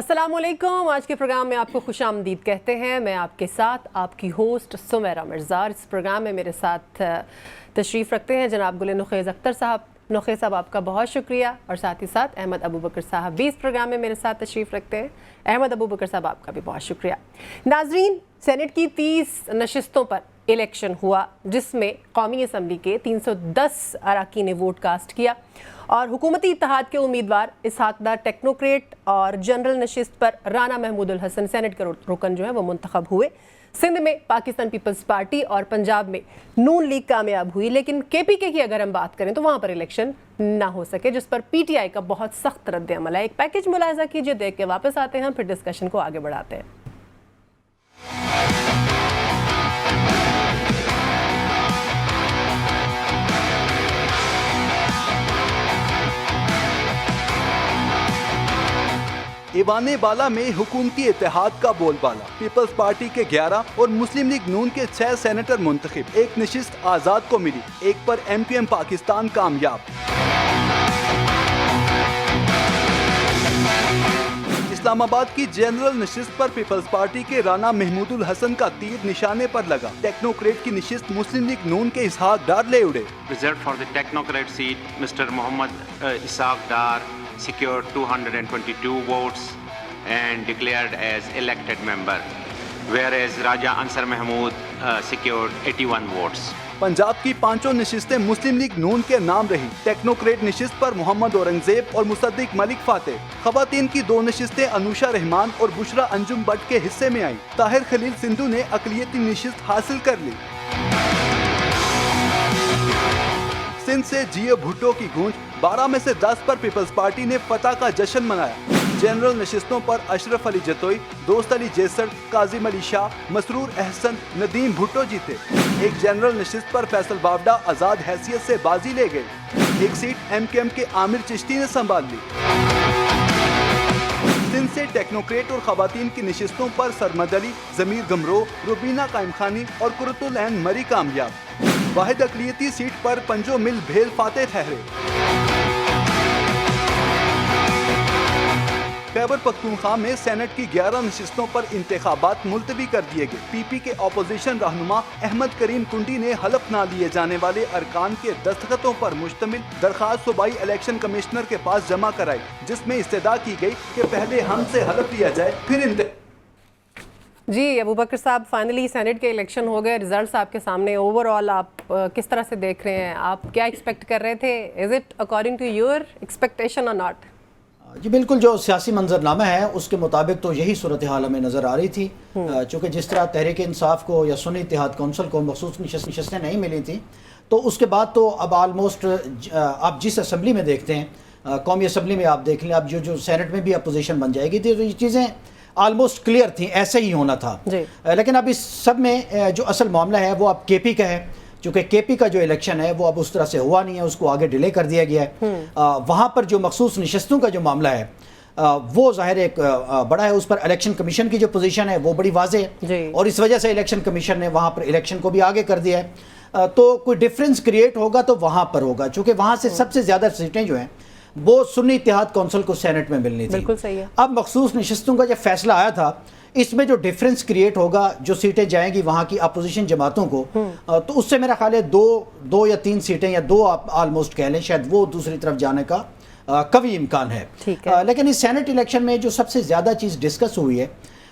السلام علیکم. آج کے پروگرام میں آپ کو خوش آمدید کہتے ہیں. میں آپ کے ساتھ آپ کی ہوسٹ سمیرہ مرزا. اس پروگرام میں میرے ساتھ تشریف رکھتے ہیں جناب گل نخیز اختر صاحب. نخیز صاحب آپ کا بہت شکریہ, اور ساتھ ہی ساتھ احمد ابوبکر صاحب بھی اس پروگرام میں میرے ساتھ تشریف رکھتے ہیں. احمد ابوبکر صاحب آپ کا بھی بہت شکریہ. ناظرین, سینٹ کی 30 نشستوں پر الیکشن ہوا جس میں قومی اسمبلی کے 310 اراکین نے ووٹ کاسٹ کیا, اور حکومتی اتحاد کے امیدوار اسحاق ڈار ٹیکنوکریٹ اور جنرل نشست پر رانا محمود الحسن سینٹ کے رکن جو ہیں وہ منتخب ہوئے. سندھ میں پاکستان پیپلز پارٹی اور پنجاب میں نون لیگ کامیاب ہوئی, لیکن کے پی کے کی اگر ہم بات کریں تو وہاں پر الیکشن نہ ہو سکے, جس پر پی ٹی آئی کا بہت سخت رد عمل ہے. ایک پیکج ملاحظہ کیجئے, دیکھ کے واپس آتے ہیں, پھر ڈسکشن کو آگے بڑھاتے ہیں. ایوان بالا میں حکومتی اتحاد کا بول بالا. پیپلز پارٹی کے 11 اور مسلم لیگ نون کے 6 سینیٹر منتخب. ایک نشست آزاد کو ملی, ایک پر ایم کیو ایم پاکستان کامیاب. اسلام آباد کی جنرل نشست پر پیپلز پارٹی کے رانا محمود الحسن کا تیر نشانے پر لگا. ٹیکنوکریٹ کی نشست مسلم لیگ نون کے اسحاق ڈار لے اڑے. Reserved for the technocrat seat, Mr. Mohammad Ishaq Dar secured 222 votes and declared as elected member, whereas Raja Ansar Mahmood secured 81 votes. Punjab کی 5 نشستیں مسلم لیگ نون کے نام رہی. ٹیکنوکریٹ نشست پر محمد اورنگزیب اور مصدق ملک فاتح. خواتین کی 2 نشستیں انوشا رحمان اور بشرا انجم بٹ کے حصے میں آئیں. طاہر خلیل سندھو نے اقلیتی نشست حاصل کر لی. سندھ سے جیو بھٹو کی گونج. 12 میں سے 10 پر پیپلز پارٹی نے فتح کا جشن منایا. جنرل نشستوں پر اشرف علی جتوئی, دوست علی جیسر, کاظم علی شاہ, مسرور احسن, ندیم بھٹو جیتے. ایک جنرل نشست پر فیصل باوڈا آزاد حیثیت سے بازی لے گئے. ایک سیٹ ایم کیو ایم کے عامر چشتی نے سنبھال لی. سندھ سے ٹیکنوکریٹ اور خواتین کی نشستوں پر سرمد علی, ضمیر گمرو, روبینہ قائم خانی اور قرۃ العین مری کامیاب. واحد اقلیتی سیٹ پر پنجو مل بھیل فاتح ٹھہرے. خیبر پختونخوا میں سینٹ کی 11 نشستوں پر انتخابات ملتوی کر دیے گئے. پی پی کے اپوزیشن رہنما احمد کریم کنڈی نے حلف نہ لیے جانے والے ارکان کے دستخطوں پر مشتمل درخواست صوبائی الیکشن کمشنر کے پاس جمع کرائی, جس میں استدعا کی گئی کہ پہلے ہم سے حلف لیا جائے پھر جی ابوبکر صاحب, فائنلی سینٹ کے الیکشن ہو گئے, ریزلٹس آپ کے سامنے. اوور آل آپ کس طرح سے دیکھ رہے ہیں؟ آپ کیا ایکسپیکٹ کر رہے تھے؟ Is it according to your expectation اور ناٹ؟ جی بالکل, جو سیاسی منظرنامہ ہے اس کے مطابق تو یہی صورتحال ہمیں نظر آ رہی تھی. چونکہ جس طرح تحریک انصاف کو یا سنی اتحاد کونسل کو مخصوص نشستیں نہیں ملی تھیں, تو اس کے بعد تو اب آلموسٹ آپ جس اسمبلی میں دیکھتے ہیں, قومی اسمبلی میں آپ دیکھ لیں, اب جو سینٹ میں بھی اپوزیشن بن جائے گی, تو یہ چیزیں آلموسٹ کلیئر تھیں, ایسے ہی ہونا تھا. لیکن اب اس سب میں جو اصل معاملہ ہے وہ اب کے پی کا ہے. چونکہ کے پی کا جو الیکشن ہے وہ اب اس طرح سے ہوا نہیں ہے, اس کو آگے ڈیلے کر دیا گیا ہے. وہاں پر جو مخصوص نشستوں کا جو معاملہ ہے وہ ظاہر ایک بڑا ہے. اس پر الیکشن کمیشن کی جو پوزیشن ہے وہ بڑی واضح ہے, اور اس وجہ سے الیکشن کمیشن نے وہاں پر الیکشن کو بھی آگے کر دیا ہے. تو کوئی ڈفرینس کریٹ ہوگا تو وہاں پر ہوگا, چونکہ وہاں سے سب سے زیادہ سیٹیں جو ہیں وہ سنی اتحاد کونسل کو سینٹ میں ملنی تھی. بالکل صحیح ہے. اب مخصوص نشستوں کا جب فیصلہ آیا تھا, اس میں جو ڈیفرنس کریٹ ہوگا, جو سیٹیں جائیں گی وہاں کی اپوزیشن جماعتوں کو, تو اس سے میرا خیال ہے 2 یا 3 سیٹیں یا 2 آپ آلموسٹ کہہ لیں, شاید وہ دوسری طرف جانے کا قوی امکان ہے. لیکن اس سینٹ الیکشن میں جو سب سے زیادہ چیز ڈسکس ہوئی ہے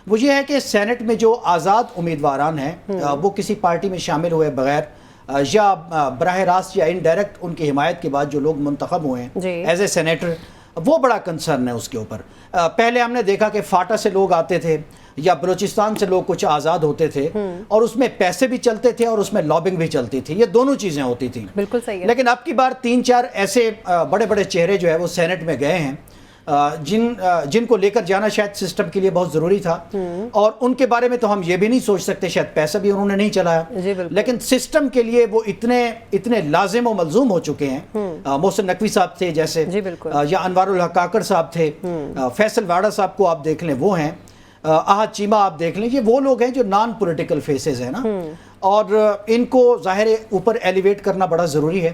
وہ یہ ہے کہ سینٹ میں جو آزاد امیدواران ہیں وہ کسی پارٹی میں شامل ہوئے بغیر یا براہ راست یا انڈائریکٹ ان کی حمایت کے بعد جو لوگ منتخب ہوئے ہیں ایز اے سینیٹر, وہ بڑا کنسرن ہے اس کے اوپر. پہلے ہم نے دیکھا کہ فاٹا سے لوگ آتے تھے یا بلوچستان سے لوگ کچھ آزاد ہوتے تھے, اور اس میں پیسے بھی چلتے تھے اور اس میں لابنگ بھی چلتی تھی, یہ دونوں چیزیں ہوتی تھیں. بالکل صحیح ہے. لیکن اب کی بار 3-4 ایسے بڑے بڑے چہرے جو ہے وہ سینٹ میں گئے ہیں جن کو لے کر جانا شاید سسٹم کے لیے بہت ضروری تھا, اور ان کے بارے میں تو ہم یہ بھی نہیں سوچ سکتے, شاید پیسہ بھی انہوں نے نہیں چلایا, لیکن سسٹم کے لیے وہ اتنے لازم و ملزوم ہو چکے ہیں. محسن نقوی صاحب تھے جیسے, یا انوار الحق کاکڑ صاحب تھے, فیصل واڑا صاحب کو آپ دیکھ لیں وہ ہیں, احد چیمہ آپ دیکھ لیں, یہ وہ لوگ ہیں جو نان پولیٹیکل فیسز ہیں نا, اور ان کو ظاہر اوپر ایلیویٹ کرنا بڑا ضروری ہے.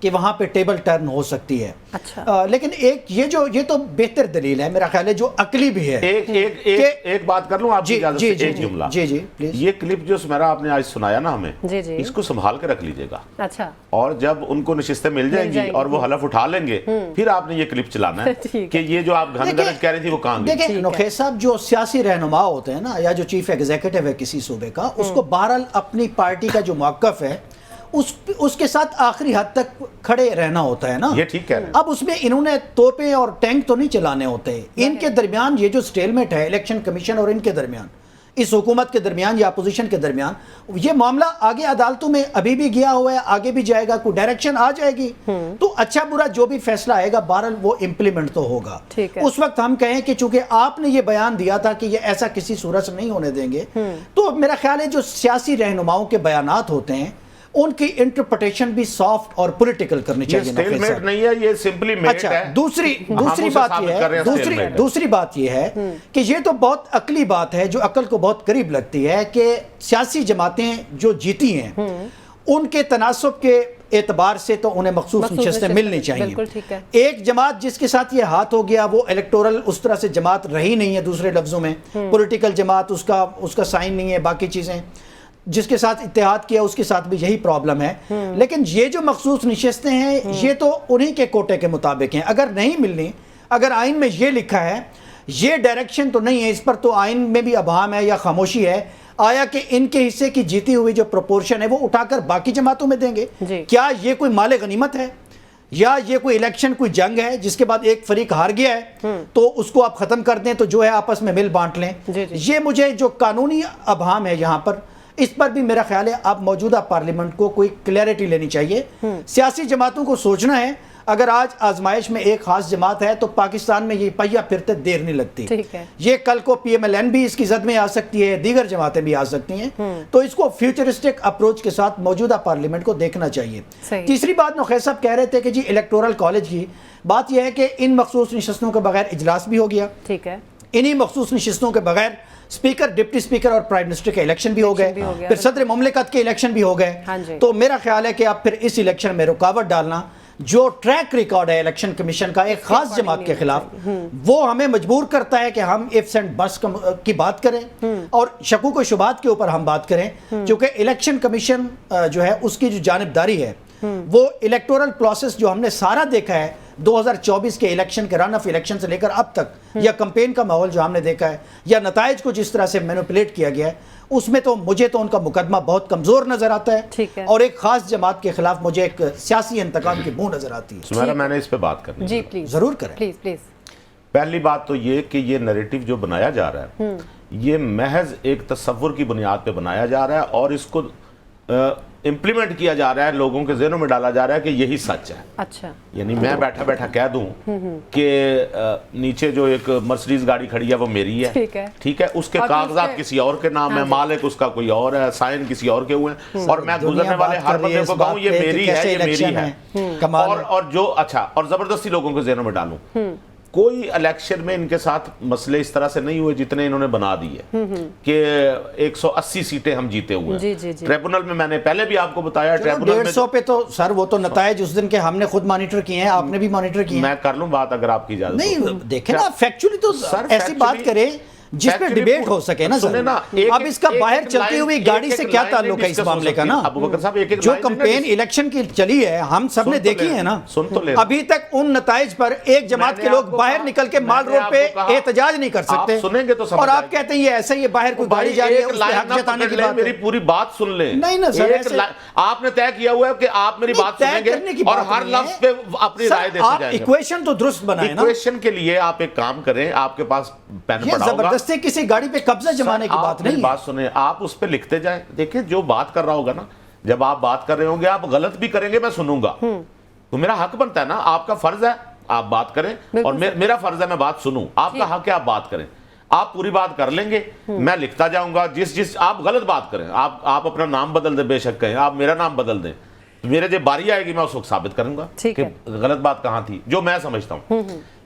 کہ وہاں پہ ٹیبل ٹرن ہو سکتی ہے. اچھا لیکن یہ تو بہتر دلیل ہے میرا خیال ہے, جو عقلی بھی ہے. ایک بات کر لوں آپ کی اجازت سے, ایک جملہ. جی پلیز. یہ کلپ جو سمیرا آپ نے آج سنایا نا ہمیں, جی اس کو سنبھال کے رکھ لیجئے گا. اچھا. اور جب ان کو نشستیں مل جائیں گی اور وہ حلف اٹھا لیں گے, پھر آپ نے یہ کلپ چلانا ہے کہ یہ جو آپ گھن گرج کہہ رہی تھی وہ کہاں گئی. دیکھیں نخیل صاحب, جو سیاسی رہنما ہوتے ہیں نا, یا جو چیف ایگزیکٹو ہے کسی صوبے کا, اس کو بہرحال اپنی پارٹی کا جو موقف ہے اس کے ساتھ آخری حد تک کھڑے رہنا ہوتا ہے نا. یہ ٹھیک کہہ رہے ہیں. اب اس میں انہوں نے توپے اور ٹینک تو نہیں چلانے ہوتے. ان کے درمیان یہ جو سٹیلمیٹ ہے الیکشن کمیشن اور ان کے درمیان, اس حکومت کے درمیان یا اپوزیشن کے درمیان, یہ معاملہ آگے عدالتوں میں ابھی بھی گیا ہوا ہے, آگے بھی جائے گا, کوئی ڈائریکشن آ جائے گی تو اچھا برا جو بھی فیصلہ آئے گا بہرحال وہ امپلیمنٹ تو ہوگا. اس وقت ہم کہیں کہ چونکہ آپ نے یہ بیان دیا تھا کہ یہ ایسا کسی صورت سے نہیں ہونے دیں گے, تو میرا خیال ہے جو سیاسی رہنماؤں کے بیانات ہوتے ہیں ان کی انٹرپریٹیشن بھی سافٹ اور پولیٹیکل کرنی چاہیے. یہ سٹیلمیٹ نہیں ہے, یہ سمپلی میٹ ہے. دوسری بات یہ ہے کہ یہ تو بہت عقلی بات ہے, جو عقل کو بہت قریب لگتی ہے, کہ سیاسی جماعتیں جو جیتی ہیں ان کے تناسب کے اعتبار سے تو انہیں مخصوص نشستیں ملنی چاہیے. ایک جماعت جس کے ساتھ یہ ہاتھ ہو گیا وہ الیکٹورل اس طرح سے جماعت رہی نہیں ہے, دوسرے لفظوں میں پولیٹیکل جماعت, اس کا سائن نہیں ہے, باقی چیزیں جس کے ساتھ اتحاد کیا اس کے ساتھ بھی یہی پرابلم ہے. لیکن یہ جو مخصوص نشستیں ہیں یہ تو انہی کے کوٹے کے مطابق ہیں. اگر نہیں ملنی, اگر آئین میں یہ لکھا ہے, یہ ڈائریکشن تو نہیں ہے, اس پر تو آئین میں بھی ابہام ہے یا خاموشی ہے, آیا کہ ان کے حصے کی جیتی ہوئی جو پروپورشن ہے وہ اٹھا کر باقی جماعتوں میں دیں گے. کیا یہ کوئی مال غنیمت ہے, یا یہ کوئی الیکشن کوئی جنگ ہے جس کے بعد ایک فریق ہار گیا ہے تو اس کو آپ ختم کر دیں, تو جو ہے آپس میں مل بانٹ لیں. یہ مجھے جو قانونی ابہام ہے یہاں پر, اس پر بھی میرا خیال ہے اب موجودہ پارلیمنٹ کو کوئی کلیئرٹی لینی چاہیے. سیاسی جماعتوں کو سوچنا ہے, اگر آج آزمائش میں ایک خاص جماعت ہے تو پاکستان میں یہ پہیا پھرتے دیر نہیں لگتی. یہ کل کو پی ایم ایل این بھی اس کی زد میں آ سکتی ہے, دیگر جماعتیں بھی آ سکتی ہیں, تو اس کو فیوچرسٹک اپروچ کے ساتھ موجودہ پارلیمنٹ کو دیکھنا چاہیے. تیسری بات نخیل صاحب کہہ رہے تھے کہ جی الیکٹورل کالج کی بات یہ ہے کہ ان مخصوص نشستوں کے بغیر اجلاس بھی ہو گیا, انہی مخصوص نشستوں کے بغیر سپیکر, ڈپٹی سپیکر اور پرائم منسٹر کے الیکشن بھی ہو گئے, پھر صدر مملکت کے الیکشن بھی ہو گئے. تو میرا خیال ہے کہ اب پھر اس الیکشن میں رکاوٹ ڈالنا, جو ٹریک ریکارڈ ہے الیکشن کمیشن کا ایک خاص جماعت کے خلاف, وہ ہمیں مجبور کرتا ہے کہ ہم ifs اینڈ بٹس کی بات کریں اور شکوک و شبہات کے اوپر ہم بات کریں. چونکہ الیکشن کمیشن جو ہے اس کی جو جانبداری ہے وہ الیکٹورل پروسیس جو ہم نے سارا دیکھا ہے 2024 کے الیکشن کے رن آف الیکشن سے لے کر اب تک, یا کمپین کا ماحول جو ہم نے دیکھا ہے, یا نتائج کو جس طرح سے مینوپولیٹ کیا گیا ہے, اس میں تو مجھے تو ان کا مقدمہ بہت کمزور نظر آتا ہے, اور ایک خاص جماعت کے خلاف مجھے ایک سیاسی انتقام کی بو نظر آتی ہے. سمیرا میں نے اس پہ بات کرنی ہے. جی پلیز ضرور کریں. پلیز. پہلی بات تو یہ کہ یہ نیریٹو جو بنایا جا رہا ہے یہ محض ایک تصور کی بنیاد پہ بنایا جا رہا ہے, اور اس کو امپلیمنٹ کیا جا رہا ہے, لوگوں کے ذہنوں میں ڈالا جا رہا ہے کہ یہی سچ ہے. اچھا. یعنی میں بیٹھا بیٹھا کہہ دوں کہ نیچے جو ایک مرسیڈیز گاڑی کھڑی ہے وہ میری ہے, ٹھیک ہے, اس کے کاغذات کسی اور کے نام ہے, مالک اس کا کوئی اور ہے, سائن کسی اور کے ہوئے ہیں, اور میں گزرنے والے ہر بندے کو کہوں یہ میری ہے, یہ میری ہے, اور جو اچھا اور زبردستی لوگوں کے ذہنوں میں ڈالوں. کوئی الیکشن میں ان کے ساتھ مسئلے اس طرح سے نہیں ہوئے جتنے انہوں نے بنا دیے کہ 180 سیٹیں ہم جیتے ہوئے ہیں. ٹریبونل میں میں نے پہلے بھی آپ کو بتایا, ٹریبونل میں 150 پہ تو سر وہ تو نتائج اس دن کے ہم نے خود مانیٹر کیے ہیں, آپ نے بھی مانیٹر کیے ہیں. میں کر لوں بات اگر آپ کی اجازت نہیں, دیکھیں نا فیکچولی تو ایسی بات کرے جس پہ ڈیبیٹ ہو سکے نا سر. اب اس کا باہر چلتی ہوئی گاڑی سے کیا تعلق ہے اس معاملے کا نا, جو کمپین الیکشن کی چلی ہے ہم سب نے دیکھی ہے نا, ابھی تک ان نتائج پر ایک جماعت کے لوگ باہر نکل کے مال روڈ پہ احتجاج نہیں کر سکتے, اور آپ کہتے ہیں یہ ایسا ہی باہر کوئی گاڑی جا رہی ہے اس پہ حق جتانے کی بات. میری پوری بات سن لیں. نہیں نا سر, آپ نے طے کیا ہوا ہے کہ آپ میری بات سنیں گے اور ہر لفظ پہ اپنی رائے دیتے جائیں گے. ایکویشن تو درست بنائیں نا. ایکویشن کے لیے آپ ایک کام کریں, آپ کے پاس پین پڑا ہوگا, زبردستی کسی گاڑی پہ قبضہ جمانے کی بات نہیں. بات سنیں, آپ اس پہ لکھتے جائیں. دیکھیں جو بات کر رہا ہوگا نا, جب آپ بات کر رہے ہوں گے آپ غلط بھی کریں گے, میں سنوں گا, تو میرا حق بنتا ہے نا, آپ کا فرض ہے آپ بات کریں اور میرا فرض ہے میں بات سنوں. آپ کا حق ہے آپ بات کریں, آپ پوری بات کر لیں گے, میں لکھتا جاؤں گا. جس آپ غلط بات کریں, آپ اپنا نام بدل دیں, بے شک کہیں آپ میرا نام بدل دیں, میرے جب باری آئے گی میں اس وقت ثابت کروں گا کہ غلط بات کہاں تھی جو میں سمجھتا ہوں.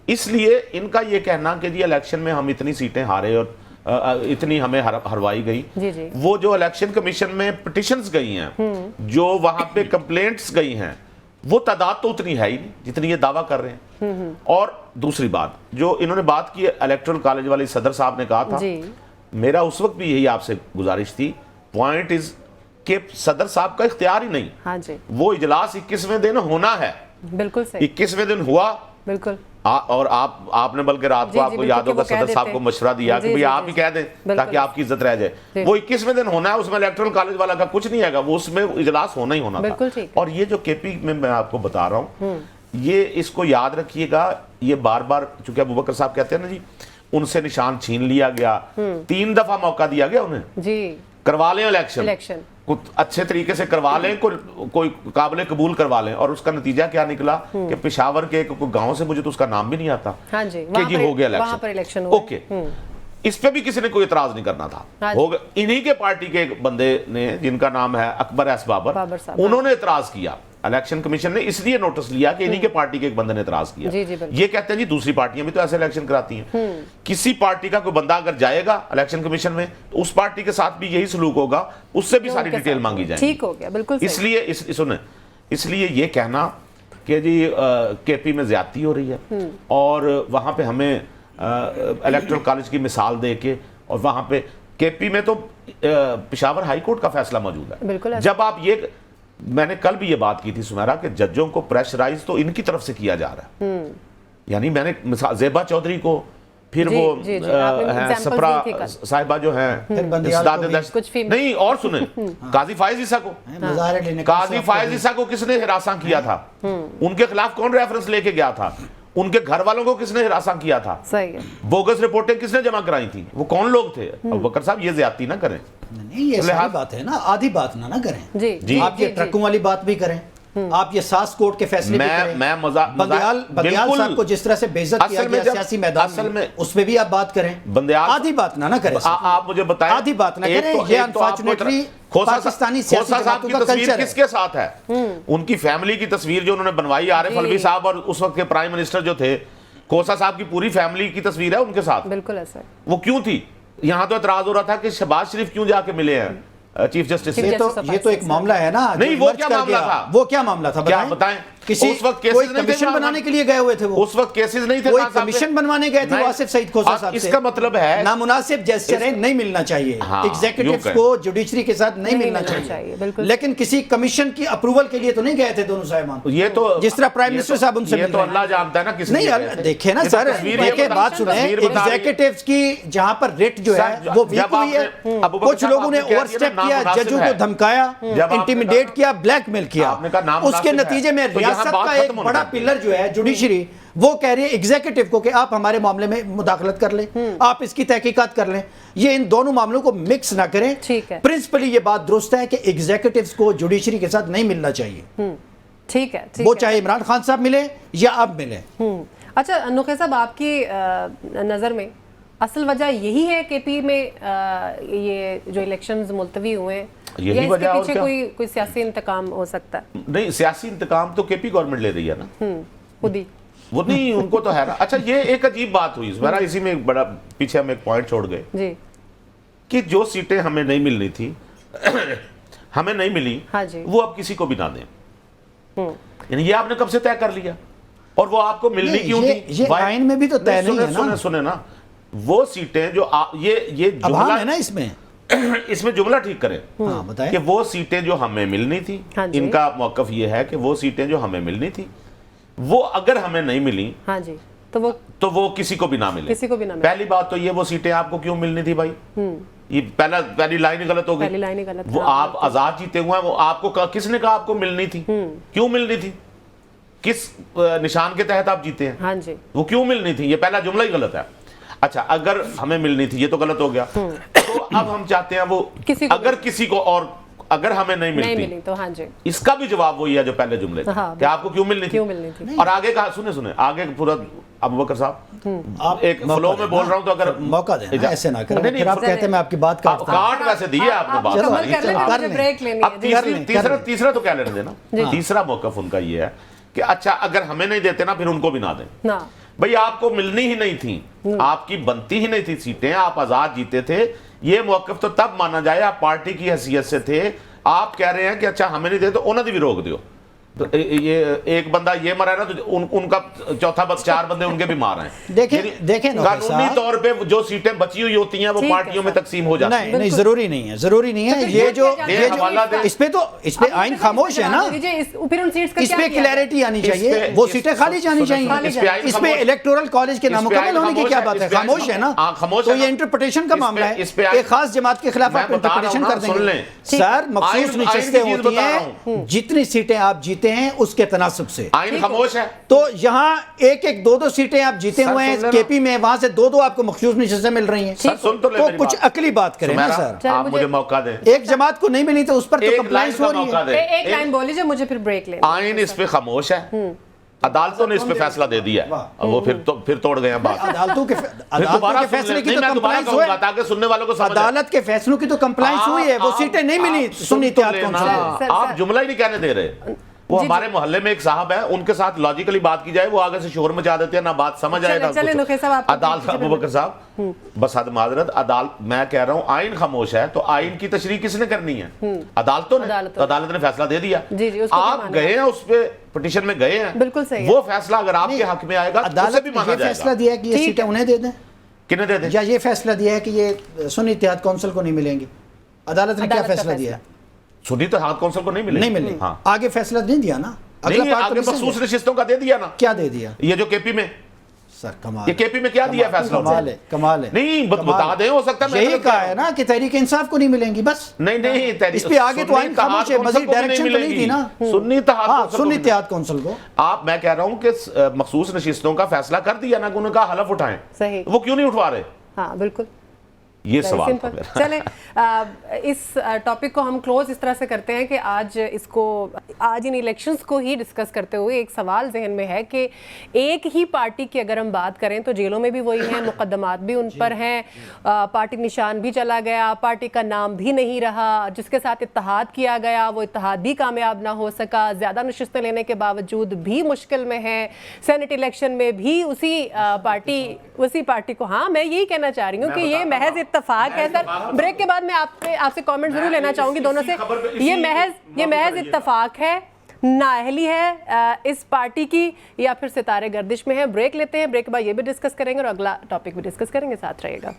اس لیے ان کا یہ کہنا کہ جی الیکشن میں ہم اتنی سیٹیں ہارے اور اتنی ہمیں ہروائی گئی, وہ جو الیکشن کمیشن میں پٹیشنز گئی ہیں, جو وہاں پہ کمپلینٹس گئی ہیں, وہ تعداد تو اتنی ہے ہی نہیں جتنی یہ دعویٰ کر رہے ہیں. اور دوسری بات جو انہوں نے بات کی الیکٹرل کالج والے صدر صاحب نے کہا تھا, میرا اس وقت بھی یہی آپ سے گزارش تھی, پوائنٹ از کہ صدر صاحب کا اختیار ہی نہیں. وہ اجلاس 21ویں دن ہونا ہے, بالکل صحیح, 21ویں دن ہوا, بالکل, اور آپ نے بلکہ رات کو آپ کو یاد ہوگا صدر صاحب کو مشورہ دیا کہ بھئی آپ ہی کہہ دیں تاکہ آپ کی عزت رہ جائے. وہ 21ویں دن ہونا ہے, اس میں الیکٹرل کالج والا کا کچھ نہیں ہے گا, وہ اس میں اجلاس ہونا ہی ہونا تھا. اور یہ جو کے پی میں آپ کو بتا رہا ہوں, یہ اس کو یاد رکھیے گا, یہ بار بار چونکہ ابوبکر صاحب کہتے ہیں نا جی ان سے نشان چھین لیا گیا, 3 دفعہ موقع دیا گیا انہیں, کروا لیں الیکشن, اچھے طریقے سے کروا لیں, کوئی قابل قبول کروا لیں. اور اس کا نتیجہ کیا نکلا کہ پشاور کے گاؤں سے, مجھے تو اس کا نام بھی نہیں آتا, کہ جی ہو گیا الیکشن. اوکے, اس پہ بھی کسی نے کوئی اعتراض نہیں کرنا تھا, ہوگا. انہی کے پارٹی کے ایک بندے نے جن کا نام ہے اکبر ایس بابر, انہوں نے اعتراض کیا. الیکشن کمیشن نے اس لیے نوٹس لیا کہ انہی کے پارٹی کے ایک بندے نے اعتراض کیا. یہ کہتے ہیں جی دوسری پارٹیاں بھی تو ایسے الیکشن کراتی ہیں. کسی پارٹی کا کوئی بندہ اگر جائے گا الیکشن کمیشن میں تو اس پارٹی کے ساتھ بھی یہی سلوک ہوگا, اس سے بھی ساری ڈیٹیل مانگی جائے گی. ٹھیک ہو گیا, بالکل. اس لیے یہ کہنا کہ جی کے پی میں زیادتی ہو رہی ہے اور وہاں پہ ہمیں الیکٹرل کالج کی مثال دے کے, اور وہاں پہ کے پی میں تو پشاور ہائی کورٹ کا فیصلہ موجود ہے. جب آپ یہ, میں نے کل بھی یہ بات کی تھی سمیرا, کہ ججوں کو پریشرائز تو ان کی طرف سے کیا جا رہا ہے. یعنی میں نے زیبا چودھری کو, پھر وہ سپرا صاحبہ جو ہیں نہیں, اور سنیں قاضی فائز عیسیٰ کو, قاضی فائز عیسیٰ کو کس نے ہراساں کیا تھا, ان کے خلاف کون ریفرنس لے کے گیا تھا, ان کے گھر والوں کو کس نے ہراساں کیا تھا, بوگس رپورٹیں کس نے جمع کرائی تھی, وہ کون لوگ تھے. ابوبکر صاحب یہ زیادتی نہ کریں, نہیں یہ صحیح بات ہے نا, آدھی بات نہ کریں. آپ یہ ٹرکوں والی بات بھی کریں, آپ یہ ساس کوٹ کے فیصلے بھی کریں. میں بندیال صاحب کو جس طرح سے بے عزت کیا گیا سیاسی میدان میں, اس میں بھی آپ بات کریں. آدھی بات نہ کریں, آپ مجھے بتائیں, آدھی بات نہ کریں. یہ انفارچونیٹلی پاکستانی سیاسی جماعتوں کا کلچر ہے. کس کے ساتھ ہے, ان کی فیملی کی تصویر جو انہوں نے بنوائی, عارف الوی صاحب اور اس وقت کے پرائم منسٹر جو تھے کھوسا صاحب کی پوری فیملی کی تصویر ہے ان کے ساتھ. بالکل ایسا. وہ کیوں تھی؟ یہاں تو اعتراض ہو رہا تھا کہ شہباز شریف کیوں جا کے ملے ہیں چیف جسٹس. یہ تو ایک معاملہ ہے نا. نہیں, وہ کیا معاملہ تھا, وہ کیا معاملہ تھا کیا بتائیں. اس وقت کوئی کمیشن بنانے کے لیے گئے ہوئے تھے, وہ اس وقت کیسز نہیں تھے, کوئی کمیشن بنوانے گئے تھے آصف سعید کھوسا صاحب سے. اس کا مطلب ہے نامناسب جیسچر نہیں ملنا چاہیے, ایگزیکٹوز کو جوڈیشری کے ساتھ نہیں ملنا چاہیے, لیکن کسی کمیشن کی اپروول کے لیے تو نہیں گئے تھے دونوں صاحبان. یہ تو جس طرح پرائم منسٹر صاحب ان سے یہ تو اللہ جانتا ہے نا. کسی نہیں دیکھیں نا سر, دیکھیں بات سنیں, ایگزیکٹوز کی جہاں پر ریٹ جو ہے وہ ویک ہوئی ہے, کچھ لوگوں نے اوور اسٹیپ کیا, ججوں کو دھمکایا, انٹیمیڈیٹ کیا, بلیک میل کیا, اس کے نتیجے میں ریاست کا ایک بڑا پلر جو ہے جوڈیشری, وہ کہہ رہی ہے ایگزیکٹو کو کہ آپ ہمارے معاملے میں مداخلت کر لیں, آپ اس کی تحقیقات کر لیں. یہ ان دونوں معاملوں کو مکس نہ کریں. پرنسپلی یہ بات درست ہے کہ ایگزیکٹوز کو جوڈیشری کے ساتھ نہیں ملنا چاہیے. ٹھیک ہے, وہ چاہے عمران خان صاحب ملے یا اب ملے. اچھا نوخی صاحب, آپ کی نظر میں اصل وجہ یہی ہے کے پی میں یہ جو الیکشنز ملتوی ہوئے ہیں, یہی وجہ ہے, پیچھے کوئی سیاسی انتقام ہو سکتا ہے؟ نہیں, سیاسی انتقام تو کے پی گورنمنٹ لے رہی ہے نا, خود ہی. وہ نہیں, ان کو تو ہے نا. اچھا یہ ایک عجیب بات ہوئی میرا, اسی میں ایک بڑا پیچھے ہم ایک پوائنٹ چھوڑ گئے جی, کہ جو سیٹیں ہمیں نہیں ملنی تھی, ہمیں نہیں ملی, وہ اب کسی کو بھی نہ دیں. یعنی یہ آپ نے کب سے طے کر لیا, اور وہ آپ کو ملنی کیوں تھی؟ یہ آئین میں بھی تو طے نہیں ہے نا. سنیں نا, وہ سیٹیں جو یہ جملہ ہے نا, اس میں جملہ ٹھیک کریں کہ وہ سیٹیں جو ہمیں ملنی تھی, ان کا موقف یہ ہے کہ وہ سیٹیں جو ہمیں ملنی تھی وہ اگر ہمیں نہیں ملی تو وہ کسی کو بھی نہ ملے. پہلی بات تو یہ, وہ سیٹیں آپ کو کیوں ملنی تھی بھائی, یہ پہلی لائن ہی غلط ہو گئی. وہ آپ آزاد جیتے ہوئے ہیں, وہ آپ کو کس نے کہا آپ کو ملنی تھی, کیوں ملنی تھی, کس نشان کے تحت آپ جیتے ہیں, وہ کیوں ملنی تھی, یہ پہلا جملہ ہی غلط ہے. اچھا, اگر ہمیں ملنی تھی, یہ تو غلط ہو گیا, تو اب ہم چاہتے ہیں وہ اگر کسی کو, اور اگر ہمیں نہیں ملتی تو اس کا بھی جواب وہی ہے جو پہلے جملے تھے کہ آپ کو کیوں ملنی تھی. اور آگے کہا, سنیں آگے پورا ابوبکر صاحب ایک فلو میں بول رہا ہوں, تو اگر موقع دیں, ایسے نہ کریں, پھر آپ کہتے ہیں میں آپ کی بات کرتا ہوں. کاٹ ویسے دیئے آپ نے بات, اب تیسرا تو کیا لینے دینا. تیسرا موقف ان کا یہ ہے کہ اچھا اگر ہمیں نہیں دیتے نا, پھر ان کو بھی نہ دیں. بھئی آپ کو ملنی ہی نہیں تھی, آپ کی بنتی ہی نہیں تھی سیٹیں, آپ آزاد جیتے تھے. یہ موقف تو تب مانا جائے, آپ پارٹی کی حیثیت سے تھے, آپ کہہ رہے ہیں کہ اچھا ہمیں نہیں دے تو انہوں نے بھی روک دیو, تو یہ ایک بندہ یہ مرا ہے نا تو ان کا چوتھا 4 بندے ان کے بھی مار ہیں. دیکھیں قانونی طور پہ جو سیٹیں بچی ہوئی ہوتی ہیں وہ پارٹیوں میں تقسیم ہو جاتی ہیں. نہیں ضروری نہیں ہے, ضروری نہیں ہے. یہ جو اس پہ آئین خاموش ہے نا, اس پہ کلیئرٹی آنی چاہیے. وہ سیٹیں خالی جانی چاہیے. اس پہ الیکٹورل کالج کے نامکمل ہونے کی کیا بات ہے؟ خاموش ہے نا. تو یہ انٹرپریٹیشن کا معاملہ ہے. ایک خاص جماعت کے خلاف آپ انٹرپریٹیشن کر دیں گے. سر مخصوص نشستیں ہوتی ہیں, جتنی سیٹیں آپ جیتے ہیں اس کے تناسب سے. آئین خاموش ہے. تو یہاں 1-1 2-2 سیٹیں آپ جیتے ہوئے ہیں کے پی میں, وہاں سے 2-2 آپ کو مخصوص نشستیں مل رہی ہیں. تو کچھ عقلی بات کریں نا سر. آپ مجھے موقع دیں. ایک جماعت کو نہیں ملی تو اس پر تو کمپلائنس ہو رہی ہے. ایک لائن بول لیجیے, مجھے پھر بریک لینا. آئین اس پہ خاموش ہے. عدالتوں نے اس پہ فیصلہ دے دیا ہے, وہ پھر توڑ گئے ہیں بات. عدالتوں کے فیصلے کی تو کمپلائنس ہوئی, تاکہ سننے والوں کو سمجھ. عدالت کے فیصلوں کی تو کمپلائنس ہوئی ہے. وہ سیٹیں نہیں ملی سنی اتحاد کونسل. آپ جملہ ہی نہیں کہنے دے رہے. وہ ہمارے محلے میں ایک صاحب ہے, ان کے ساتھ لاجیکلی بات کی جائے وہ آگے سے شور مچا دیتے ہیں, نہ بات سمجھ آئے گا. عدالت ابوبکر صاحب بس حد معذرت, عدالت میں کہہ رہا ہوں آئین خاموش ہے. تو آئین کی تشریح کس نے کرنی ہے؟ عدالتوں نے. تو عدالت نے فیصلہ دے دیا. آپ گئے ہیں اس پہ پٹیشن میں گئے ہیں, بالکل صحیح. وہ فیصلہ اگر آپ کے حق میں آئے گا عدالت نے یہ فیصلہ دیا ہے کہ یہ سیٹیں انہیں دے دیں, کنہیں دے دیں, یا یہ فیصلہ دیا ہے کہ یہ سنی اتحاد کونسل کو نہیں ملیں گی؟ عدالت نے کیا فیصلہ دیا ہے؟ سنی اتحاد کونسل کو نہیں ملے. آگے فیصلہ نہیں دیا نا, آگے مخصوص نشستوں کا دے دیا نا. کیا دے دیا یہ جو کے پی میں سر کمال, یہ کے پی میں کیا دیا فیصلہ؟ کمال ہے. نہیں بتا دیں, ہو سکتا ہے یہی کہا ہے نا کہ تحریک انصاف کو نہیں ملیں گی بس. نہیں اس پہ آگے تو آئین خاموش ہے, مزید ڈائریکشن تو نہیں تھی نا. سنی اتحاد کونسل کو میں کہہ رہا ہوں کہ مخصوص نشستوں کا فیصلہ کر دیا نا, کہ ان کا حلف اٹھائیں. وہ کیوں نہیں اٹھوا رہے؟ ہاں بالکل, یہ سوال. چلیں اس ٹاپک کو ہم کلوز اس طرح سے کرتے ہیں کہ آج ان الیکشنز کو ہی ڈسکس کرتے ہوئے ایک سوال ذہن میں ہے کہ ایک ہی پارٹی کی اگر ہم بات کریں تو جیلوں میں بھی وہی ہیں, مقدمات بھی ان پر ہیں, پارٹی نشان بھی چلا گیا, پارٹی کا نام بھی نہیں رہا, جس کے ساتھ اتحاد کیا گیا وہ اتحاد بھی کامیاب نہ ہو سکا, زیادہ نشستیں لینے کے باوجود بھی مشکل میں ہے, سینٹ الیکشن میں بھی اسی پارٹی کو. ہاں میں یہی کہنا چاہ رہی ہوں کہ یہ محض اتفاق ہے. سر بریک کے بعد میں آپ سے کامنٹ ضرور لینا چاہوں گی دونوں سے. یہ محض اتفاق ہے, نااہلی ہے اس پارٹی کی, یا پھر ستارے گردش میں ہے؟ بریک لیتے ہیں, بریک کے بعد یہ بھی ڈسکس کریں گے اور اگلا ٹاپک بھی ڈسکس کریں گے. ساتھ رہے گا.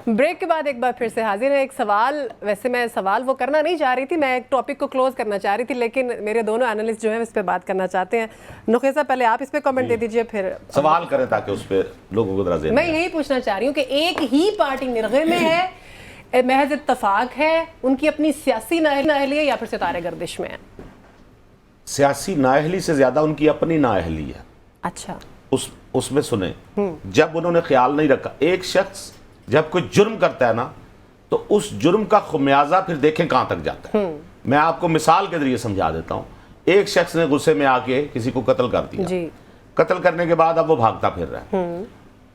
بریک کے بعد ایک بار پھر سے حاضر ہے. ایک سوال, ویسے میں سوال وہ کرنا نہیں چاہ رہی تھی, میں ایک ٹاپک کو کلوز کرنا چاہ رہی تھی, لیکن میرے دونوں انالسٹ جو ہیں اس پہ بات کرنا چاہتے ہیں. نخیصہ پہلے آپ اس پہ کامنٹ دے دیجئے, پھر سوال کریں تاکہ اس پہ لوگوں کو درازیں. میں یہی پوچھنا چاہ رہی ہوں کہ ایک ہی پارٹی نرغے میں ہے, محض اتفاق ہے, ان کی اپنی سیاسی نااہلی ہے, یا پھر ستارے گردش میں ہے؟ سیاسی نااہلی سے زیادہ ان کی اپنی نااہلی ہے. اچھا, اس میں سنیں, جب انہوں نے خیال نہیں رکھا, ایک شخص جب کوئی جرم کرتا ہے نا تو اس جرم کا خمیازہ پھر دیکھیں کہاں تک جاتا ہے. میں آپ کو مثال کے ذریعے سمجھا دیتا ہوں. ایک شخص نے غصے میں آ کے کسی کو قتل کر دیا, قتل کرنے کے بعد اب وہ بھاگتا پھر رہا ہے,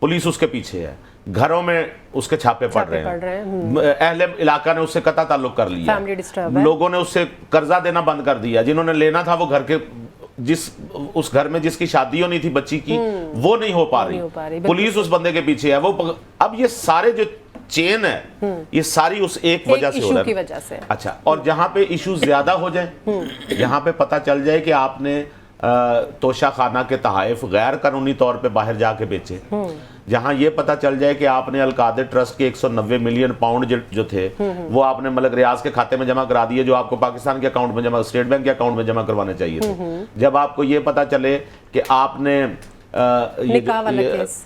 پولیس اس کے پیچھے ہے, گھروں میں اس کے چھاپے پڑ رہے ہیں, اہل علاقہ نے اس سے قطع تعلق کر لیا, لوگوں نے اس سے قرضہ دینا بند کر دیا, جنہوں نے لینا تھا وہ گھر کے اس گھر میں جس کی شادی ہونی تھی بچی کی وہ نہیں ہو پا رہی, پولیس اس بندے کے پیچھے ہے. وہ اب یہ سارے جو چین ہے یہ ساری اس ایک وجہ سے ہو رہا ہے. اچھا, اور جہاں پہ ایشوز زیادہ ہو جائیں, جہاں پہ پتہ چل جائے کہ آپ نے توشہ خانہ کے تحائف غیر قانونی طور پہ باہر جا کے بیچے, جہاں یہ پتہ چل جائے کہ آپ نے القادر ٹرسٹ کے 190 ملین پاؤنڈ جو تھے وہ آپ نے ملک ریاض کے کھاتے میں جمع کرا دیے, جو آپ کو پاکستان کے اکاؤنٹ میں جمع, اسٹیٹ بینک کے اکاؤنٹ میں جمع کروانے چاہیے تھے. جب آپ کو یہ پتہ چلے کہ آپ نے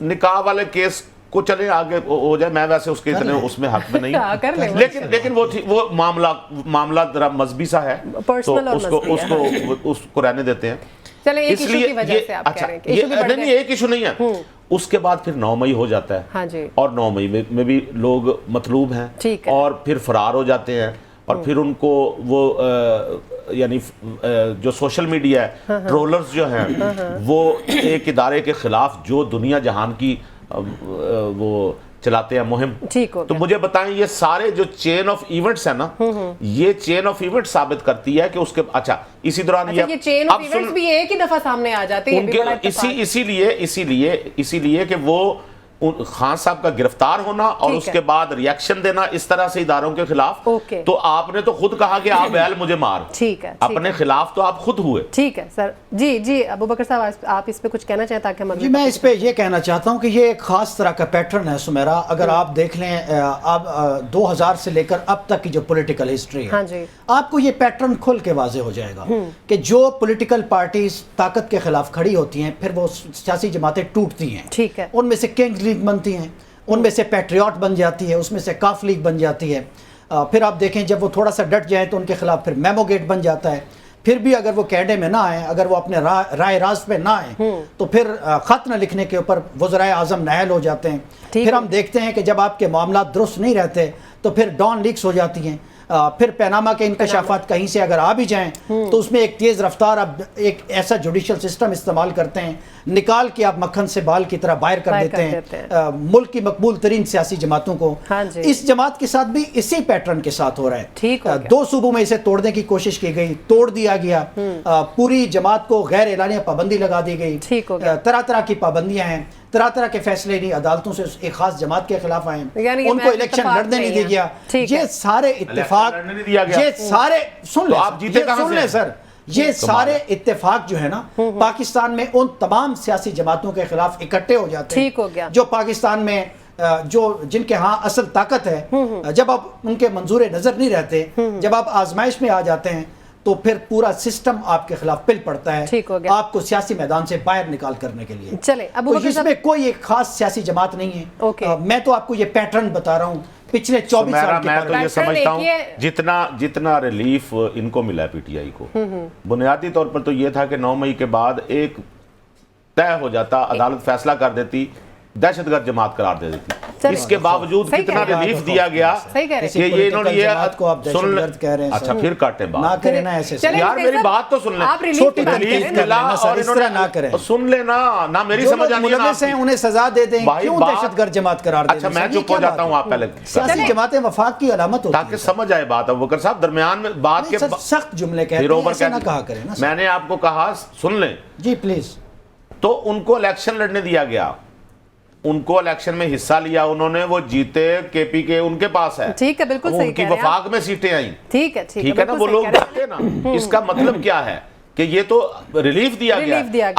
نکاح والے کیس کو چلے آگے ہو جائے, میں ویسے اس کے اتنے اس میں حق میں نہیں, لیکن وہ معاملہ ذرا مذہبی سا ہے تو اس کو رہنے دیتے ہیں. اس لیے نہیں, ایک ایشو نہیں ہے. اس کے بعد پھر 9 مئی ہو جاتا ہے, اور 9 مئی میں بھی لوگ مطلوب ہیں اور پھر فرار ہو جاتے ہیں, اور پھر ان کو وہ یعنی جو سوشل میڈیا ہے, ٹرولرز جو ہیں, وہ ایک ادارے کے خلاف جو دنیا جہان کی وہ چلاتے ہیں مہم. تو مجھے بتائیں, یہ سارے جو چین آف ایونٹس ہیں نا, یہ چین آف ایونٹ ثابت کرتی ہے کہ اس کے اچھا اسی دوران یہ چین آف ایونٹس بھی ایک ہی دفعہ سامنے آ جاتے ہیں, اسی لیے کہ وہ خان صاحب کا گرفتار ہونا اور اس کے بعد ریاکشن دینا اس طرح سے اداروں کے خلاف، تو آپ نے تو خود کہا کہ آپ بیل مجھے مار، ٹھیک ہے، اپنے خلاف تو آپ خود ہوئے. ٹھیک ہے سر. جی ابوبکر صاحب آپ اس پہ کچھ کہنا چاہیں تاکہ ہم جی میں اس پہ یہ کہنا چاہتا ہوں کہ یہ ایک خاص طرح کا پیٹرن ہے سمیرا. اگر آپ دیکھ لیں اب 2000 سے لے کر اب تک کی جو پولیٹیکل ہسٹری ہے، آپ کو یہ پیٹرن کھل کے واضح ہو جائے گا کہ جو پولیٹیکل پارٹیز طاقت کے خلاف کھڑی ہوتی ہیں پھر وہ سیاسی جماعتیں ٹوٹتی ہیں. ٹھیک ہے. ان میں سے کنگز لیگ بنتی ہیں، ان میں سے پیٹریوٹ بن جاتی ہے، اس میں سے کاف لیگ بن جاتی ہے. پھر آپ دیکھیں جب وہ تھوڑا سا ڈٹ جائیں تو ان کے خلاف پھر میمو گیٹ بن جاتا ہے. پھر بھی اگر وہ کینڈے میں نہ آئیں، اگر وہ اپنے رائے راست پہ نہ آئیں تو پھر خط نہ لکھنے کے اوپر وزرائے اعظم نااہل ہو جاتے ہیں. پھر ہم دیکھتے ہیں کہ جب آپ کے معاملات درست نہیں رہتے تو پھر ڈان لیکس ہو جاتی ہیں. پھر پیناما کے انکشافات کہیں سے اگر آ بھی جائیں تو اس میں ایک تیز رفتار اب ایک ایسا جوڈیشل سسٹم استعمال کرتے ہیں، نکال کے آپ مکھن سے بال کی طرح باہر کر دیتے ہیں ملک کی مقبول ترین سیاسی جماعتوں کو. اس جماعت کے ساتھ بھی اسی پیٹرن کے ساتھ ہو رہا ہے. 2 صوبوں میں اسے توڑنے کی کوشش کی گئی، توڑ دیا گیا. پوری جماعت کو غیر اعلانیہ پابندی لگا دی گئی. طرح طرح کی پابندیاں ہیں، طرح طرح کے فیصلے نہیں عدالتوں سے ایک خاص جماعت کے خلاف آئے، ان کو الیکشن لڑنے نہیں دیا گیا. یہ سارے اتفاق، یہ سارے سن لیں سر، یہ سارے اتفاق جو ہے نا پاکستان میں ان تمام سیاسی جماعتوں کے خلاف اکٹھے ہو جاتے ہیں جو پاکستان میں جن کے ہاں اصل طاقت ہے. جب آپ ان کے منظور نظر نہیں رہتے، جب آپ آزمائش میں آ جاتے ہیں تو پھر پورا سسٹم آپ کے خلاف پل پڑتا ہے آپ کو سیاسی میدان سے باہر نکال کرنے کے لیے. چلیں ابو اس میں کوئی ایک خاص سیاسی جماعت نہیں ہے. میں تو آپ کو یہ پیٹرن بتا رہا ہوں پچھلے 24 سال کے. میں تو یہ سمجھتا ہوں جتنا ریلیف ان کو ملا پی ٹی آئی کو، بنیادی طور پر تو یہ تھا کہ 9 مئی کے بعد ایک طے ہو جاتا، عدالت فیصلہ کر دیتی، دہشت گرد جماعت قرار دے دیتی. اس کے باوجود کتنا ریلیف دیا گیا کہ یہ انہوں نے یہ سن لیں. اچھا پھر کاٹیں بات، نہ کریں نا ایسے. یار میری بات تو سن لیں. چھوٹی ریلیف ملا اور انہوں نے نہ کریں. سن لینا نہ، میری سمجھ آنی ہے نا. ملوث ہیں انہیں سزا دے دیں، کیوں دہشت گرد جماعت قرار دیں؟ اچھا میں چپ ہو جاتا ہوں، آپ پہلے. سیاسی جماعتیں وفاق کی علامت ہوتی ہیں تاکہ سمجھ آئے بات. ابوبکر صاحب درمیان میں بات کے سخت جملے کہتے ہیں، ایسے نہ کہا کریں نا. میں نے آپ کو کہا سن لیں جی پلیز. تو ان کو الیکشن لڑنے دیا گیا، ان کو الیکشن میں حصہ لیا انہوں نے، وہ جیتے، کے پی کے ان کے پاس ہے. ٹھیک ہے، بالکل صحیح ان کی وفاق میں سیٹیں آئیں. ٹھیک ہے نا، وہ لوگ جاتے نا. اس کا مطلب کیا ہے کہ یہ تو ریلیف دیا گیا.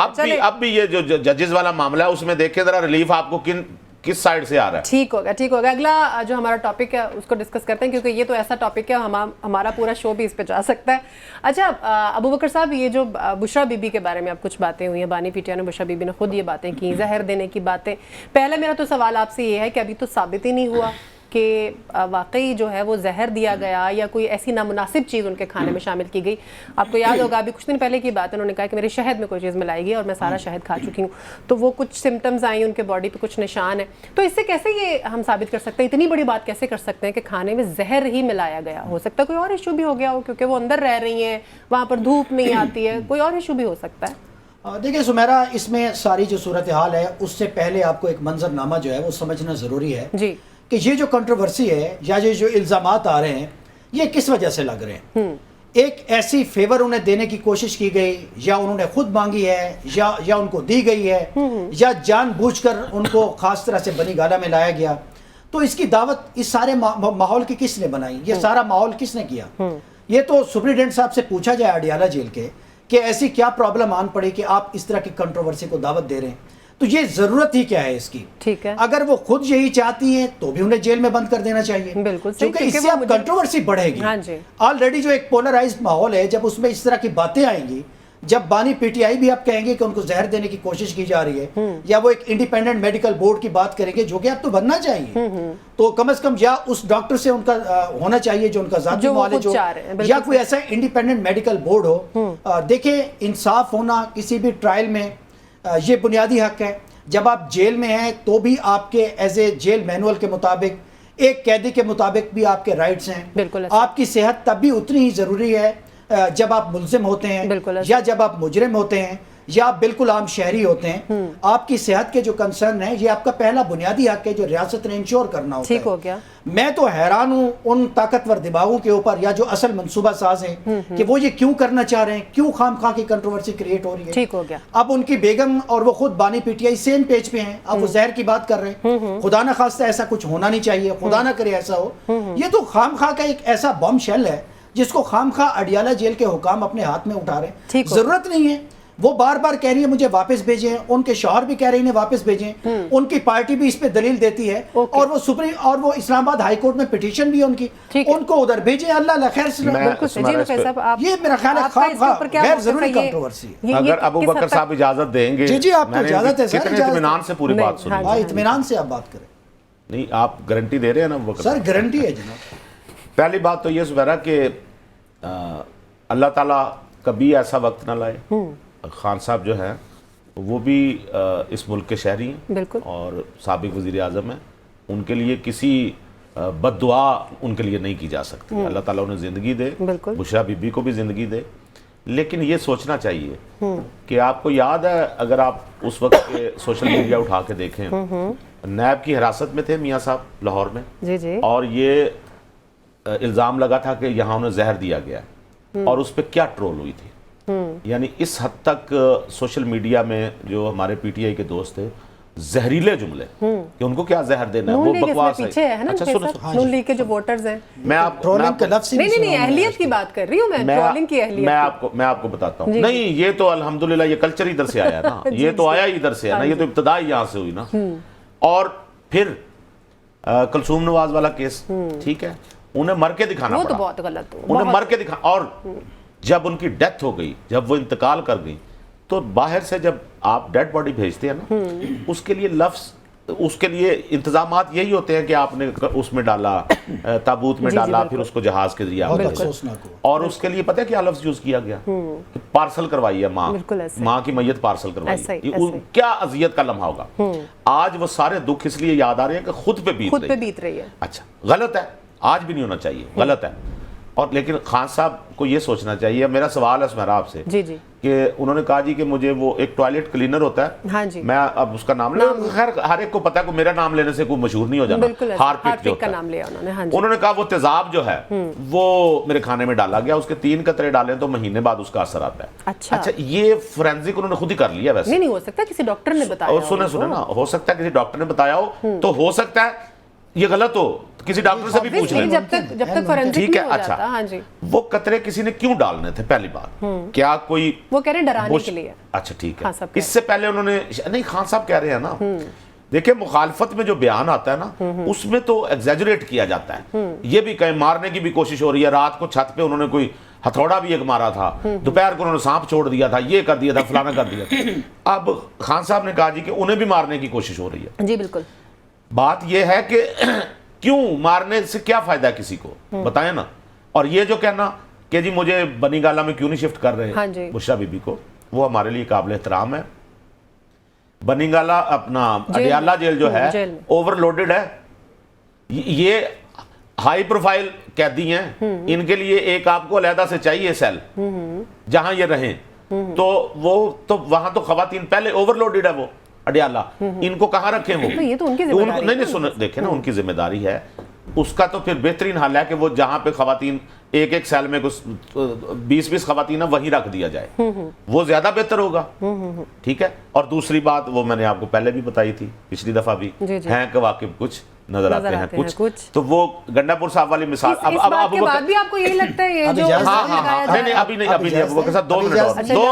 اب بھی یہ جو ججز والا معاملہ ہے اس میں دیکھیں ذرا ریلیف آپ کو کس سائڈ سے آ رہا ہے. ٹھیک ہوگا. اگلا جو ہمارا ٹاپک ہے اس کو ڈسکس کرتے ہیں کیونکہ یہ تو ایسا ٹاپک ہے ہمارا پورا شو بھی اس پہ جا سکتا ہے. اچھا ابوبکر صاحب، یہ جو بشرا بی بی کے بارے میں آپ کچھ باتیں ہوئی ہیں، بانی پی ٹی آئی نے بشرا بی بی نے خود یہ باتیں کی، زہر دینے کی باتیں. پہلے میرا تو سوال آپ سے یہ ہے کہ ابھی تو ثابت ہی نہیں ہوا کہ واقعی جو ہے وہ زہر دیا گیا یا کوئی ایسی نامناسب چیز ان کے کھانے میں شامل کی گئی. آپ کو یاد ہوگا ابھی کچھ دن پہلے کی بات ہے، انہوں نے کہا کہ میرے شہد میں کوئی چیز ملائی گئی اور میں سارا شہد کھا چکی ہوں. تو وہ کچھ سمٹمز آئیں، ان کے باڈی پہ کچھ نشان ہیں. تو اس سے کیسے یہ ہم ثابت کر سکتے ہیں، اتنی بڑی بات کیسے کر سکتے ہیں کہ کھانے میں زہر ہی ملایا گیا؟ ہو سکتا ہے کوئی اور ایشو بھی ہو گیا ہو کیونکہ وہ اندر رہ رہی ہیں، وہاں پر دھوپ نہیں آتی ہے، کوئی اور ایشو بھی ہو سکتا ہے. دیکھیں سمیرا، اس میں ساری جو صورتحال ہے اس سے پہلے آپ کو ایک منظر نامہ جو ہے وہ سمجھنا ضروری ہے جی کہ یہ جو کنٹروورسی ہے یا یہ جو الزامات آ رہے ہیں یہ کس وجہ سے لگ رہے ہیں. ایک ایسی فیور انہیں دینے کی کوشش کی گئی، یا انہوں نے خود مانگی ہے، یا ان کو دی گئی ہے، یا جان بوجھ کر ان کو خاص طرح سے بنی گالا میں لایا گیا. تو اس کی دعوت اس سارے ماحول کی کس نے بنائی؟ یہ سارا ماحول کس نے کیا؟ یہ تو سپرنٹینڈنٹ صاحب سے پوچھا جائے اڈیالہ جیل کے کہ ایسی کیا پرابلم آن پڑی کہ آپ اس طرح کی کنٹروورسی کو دعوت دے رہے ہیں. تو یہ ضرورت ہی کیا ہے اس کی؟ ٹھیک ہے، اگر وہ خود یہی چاہتی ہیں تو بھی انہیں جیل میں بند کر دینا چاہیے. بالکل، کیونکہ اس سے اب کنٹروورسی بڑھے گی. آلریڈی جو ایک پولرائزڈ ماحول ہے، جب اس میں اس طرح کی باتیں آئیں گی، جب بانی پی ٹی آئی بھی آپ کہیں گے کہ ان کو زہر دینے کی کوشش کی جا رہی ہے، یا وہ ایک انڈیپینڈنٹ میڈیکل بورڈ کی بات کریں گے جو کہ اب تو بننا چاہیے، تو کم از کم یا اس ڈاکٹر سے ان کا ہونا چاہیے جو ان کا ذاتی معالج ہو، یا کوئی ایسا انڈیپینڈنٹ میڈیکل بورڈ ہو. دیکھیں انصاف ہونا کسی بھی ٹرائل میں یہ بنیادی حق ہے. جب آپ جیل میں ہیں تو بھی آپ کے ایز اے جیل مینول کے مطابق، ایک قیدی کے مطابق بھی آپ کے رائٹس ہیں. آپ کی صحت تب بھی اتنی ہی ضروری ہے جب آپ ملزم ہوتے ہیں یا جب آپ مجرم ہوتے ہیں. یا آپ بالکل عام شہری ہوتے ہیں، آپ کی صحت کے جو کنسرن ہیں یہ آپ کا پہلا بنیادی حق ہے جو ریاست نے انشور کرنا ہوتا ہے۔ ٹھیک ہو گیا۔ میں تو حیران ہوں ان طاقتور دماغوں کے اوپر یا جو اصل منصوبہ ساز ہیں کہ وہ یہ کیوں کرنا چاہ رہے ہیں، کیوں خام خواہ کی کنٹروورسی کریٹ ہو رہی ہے۔ ٹھیک ہو گیا۔ اب ان کی بیگم اور وہ خود بانی P T I same page پہ ہیں، اب وہ زہر کی بات کر رہے ہیں۔ خدا نہ خواستہ ایسا کچھ ہونا نہیں چاہیے، خدا نہ کرے ایسا ہو۔ یہ تو خام خواہ کا ایک ایسا بم شیل ہے جس کو خام خواہ اڈیالہ جیل کے حکام اپنے ہاتھ میں اٹھا رہے ہیں۔ ضرورت نہیں ہے، وہ بار بار کہہ رہی ہے مجھے واپس بھیجیں، ان کے شوہر بھی کہہ رہے ہیں واپس بھیجیں، ان کی پارٹی بھی اس پہ دلیل دیتی ہے، اور وہ اسلام آباد ہائی کورٹ میں پٹیشن بھی ہے ان کی، ان کو ادھر بھیجیں، اللہ خیر سے۔ یہ میرا خیال ہے خام خواہ غیر ضروری کنٹروورسی ہے۔ اگر ابو بکر صاحب اجازت دیں گے، جی آپ کو اجازت ہے سر، کتنے اطمینان سے پوری بات سنیں۔ اطمینان سے آپ بات کریں۔ نہیں آپ گارنٹی دے رہے ہیں نا ابو بکر سر گارنٹی ہے جناب۔ پہلی بات تو یہ زبیرہ کہ اللہ تعالیٰ کبھی ایسا وقت نہ لائے، خان صاحب جو ہیں وہ بھی اس ملک کے شہری ہیں بالکل، اور سابق وزیر اعظم ہیں، ان کے لیے کسی بد دعا ان کے لیے نہیں کی جا سکتی۔ اللہ تعالیٰ انہیں زندگی دے، بشرا بی بی کو بھی زندگی دے، لیکن یہ سوچنا چاہیے کہ آپ کو یاد ہے اگر آپ اس وقت کے سوشل میڈیا اٹھا کے دیکھیں، نیب کی حراست میں تھے میاں صاحب لاہور میں، اور یہ الزام لگا تھا کہ یہاں انہیں زہر دیا گیا، اور اس پہ کیا ٹرول ہوئی تھی۔ یعنی اس حد تک سوشل میڈیا میں جو ہمارے پی ٹی آئی کے دوست تھے، زہریلے جملے کہ ان کو کیا زہر دینا ہے، وہ بکواس ہے۔ اچھا سنو، نون لیگ کے جو ووٹرز ہیں، میں آپ ٹرولنگ کا لفظ نہیں اہلیت کی بات کر رہی ہوں میں، ٹرولنگ کی اہلیت۔ میں آپ کو بتاتا ہوں، نہیں یہ تو الحمدللہ یہ کلچر ادھر سے آیا نا، یہ تو آیا ادھر سے ہے نا، یہ تو ابتدا یہاں سے ہوئی نا۔ اور پھر کلثوم نواز والا کیس، ٹھیک ہے، انہیں مر کے دکھانا وہ پڑا، تو بہت غلط ہو، انہیں مر کے دکھانا۔ اور جب ان کی ڈیتھ ہو گئی، جب وہ انتقال کر گئی، تو باہر سے جب آپ ڈیڈ باڈی بھیجتے ہیں نا، اس کے لیے لفظ، اس کے لیے انتظامات یہی ہوتے ہیں کہ آپ نے اس میں ڈالا، تابوت میں ڈالا، پھر اس کو جہاز کے ذریعے اور اس کے لیے پتہ ہے کیا لفظ یوز کیا گیا؟ پارسل کروائی ہے ماں کی میت پارسل کروائی ہے۔ کیا اذیت کا لمحہ ہوگا۔ آج وہ سارے دکھ اس لیے یاد آ رہے ہیں کہ خود پہ بیت رہی ہے۔ اچھا غلط ہے، آج بھی نہیں ہونا چاہیے، غلط ہے۔ اور لیکن خان صاحب کو یہ سوچنا چاہیے، میرا سوال ہے سمیرا آپ سے، کہ انہوں نے کہا جی کہ مجھے وہ ایک ٹوائلٹ کلینر ہوتا ہے، میں اب اس کا نام لے، خیر ہر ایک کو پتا ہے کہ میرا نام لینے سے کوئی مشہور نہیں ہو جانا، ہارپک کا نام لیا انہوں نے کہا وہ تیزاب جو ہے وہ میرے کھانے میں ڈالا گیا، اس کے 3 قطرے ڈالیں تو مہینے بعد اس کا اثر آتا ہے۔ اچھا یہ فورینزک انہوں نے خود ہی کر لیا، ویسے نہیں ہو سکتا کسی ڈاکٹر نے بتایا، سنیں نا، ہو سکتا ہے کسی ڈاکٹر نے بتایا ہو، تو ہو سکتا ہے یہ غلط ہو، کسی ڈاکٹر سے بھی پوچھ لیں، جب تک فورینزک ٹھیک ہے۔ نہیں ہو جاتا۔ اچھا ہاں جی، وہ قطرے کسی نے کیوں ڈالنے تھے؟ پہلی بات کیا کوئی وہ کہہ رہے ہیں ڈرانے کے لیے؟ اچھا ٹھیک ہے، اس سے پہلے انہوں نے نہیں، خان صاحب کہہ رہے ہیں نا، دیکھیں مخالفت میں جو بیان آتا ہے نا اس میں تو ایگزیجریٹ کیا جاتا ہے، یہ بھی کہیں مارنے کی بھی کوشش ہو رہی ہے، رات کو چھت پہ انہوں نے کوئی ہتھوڑا بھی ایک مارا تھا، دوپہر کو انہوں نے سانپ چھوڑ دیا تھا، یہ کر دیا تھا، فلانا کر دیا تھا۔ اب خان صاحب نے کہا جی کہ انہیں بھی مارنے کی کوشش ہو رہی ہے۔ جی بالکل، بات یہ ہے کہ کیوں مارنے سے کیا فائدہ ہے کسی کو، بتائیں نا۔ اور یہ جو کہنا کہ جی مجھے بنی گالہ میں کیوں نہیں شفٹ کر رہے بشرا بی بی کو، وہ ہمارے لیے قابل احترام ہے۔ بنی گالہ اپنا اڈیالہ جیل جو ہے اوور لوڈڈ ہے، یہ ہائی پروفائل قیدی ہیں، ان کے لیے ایک آپ کو علیحدہ سے چاہیے سیل جہاں یہ رہیں، تو وہ تو وہاں تو خواتین پہلے اوور لوڈڈ ہے، وہ اڈیالہ، ان کو کہاں رکھیں وہ؟ یہ تو ان کی ذمہ داری ہے۔ نہیں سنیں، دیکھیں نا ان کی ذمہ داری ہے، اس کا تو پھر بہترین حل ہے کہ وہ جہاں پہ خواتین ایک سیل میں 20 خواتین وہیں رکھ دیا جائے، وہ زیادہ بہتر ہوگا، ٹھیک ہے۔ اور دوسری بات وہ میں نے آپ کو پہلے بھی بتائی تھی، پچھلی دفعہ بھی، ہیں کہ واقف کچھ نظر آتے ہیں کچھ، تو وہ گنڈا پور صاحب والی مثال۔ اب کے بعد بھی آپ کو یہی لگتا ہے یہ جو نہیں ابھی نہیں ابو بکر صاحب 2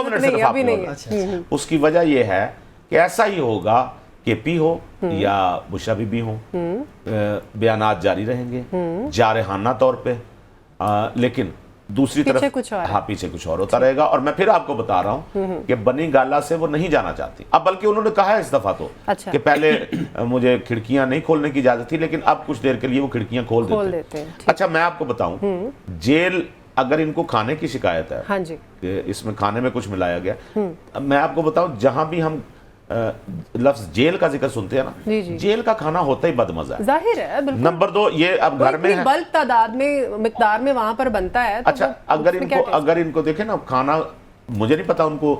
منٹ صرف آپ کو، اس کی وجہ یہ ہے کہ ایسا ہی ہوگا کہ پی ہو یا بشرا بی بی ہو، بیانات جاری رہیں گے جارحانہ طور پہ، لیکن دوسری طرف پیچھے کچھ اور ہوتا رہے گا۔ اور میں پھر آپ کو بتا رہا ہوں کہ بنی گالہ سے وہ نہیں جانا چاہتی اب، بلکہ انہوں نے کہا ہے اس دفعہ تو کہ پہلے مجھے کھڑکیاں نہیں کھولنے کی اجازت تھی، لیکن اب کچھ دیر کے لیے وہ کھڑکیاں کھول دیتے ہیں۔ اچھا میں آپ کو بتاؤں، جیل اگر ان کو کھانے کی شکایت ہے کہ اس میں کھانے میں کچھ ملایا گیا، میں آپ کو بتاؤں جہاں بھی ہم لفظ جیل کا ذکر سنتے ہیں نا، جیل کا کھانا ہوتا ہی بدمزہ ہے، ظاہر ہے۔ نمبر 2 یہ اب گھر میں بلک تعداد میں مقدار میں وہاں پر بنتا ہے۔ اچھا اگر ان کو دیکھیں نا کھانا، مجھے نہیں پتا ان کو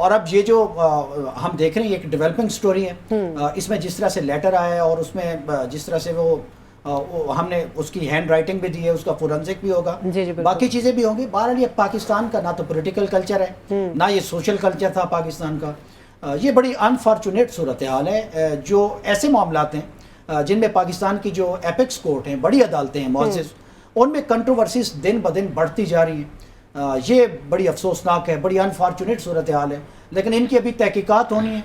اور اب یہ جو ہم دیکھ رہے ہیں یہ ایک ڈیولپنگ سٹوری ہے، اس میں جس طرح سے لیٹر آیا ہے اور اس میں جس طرح سے وہ ہم نے اس کی ہینڈ رائٹنگ بھی دی ہے، اس کا فورنزک بھی ہوگا، باقی چیزیں بھی ہوں گی۔ بہرحال یہ پاکستان کا نہ تو پولیٹیکل کلچر ہے نہ یہ سوشل کلچر تھا پاکستان کا، یہ بڑی انفارچونیٹ صورتحال ہے۔ جو ایسے معاملات ہیں جن میں پاکستان کی جو ایپیکس کورٹ ہیں، بڑی عدالتیں ہیں معزز، ان میں کنٹروورسیز دن بدن بڑھتی جا رہی ہیں، یہ بڑی افسوسناک ہے، بڑی انفارچونیٹ صورتحال ہے، لیکن ان کی ابھی تحقیقات ہونی ہیں،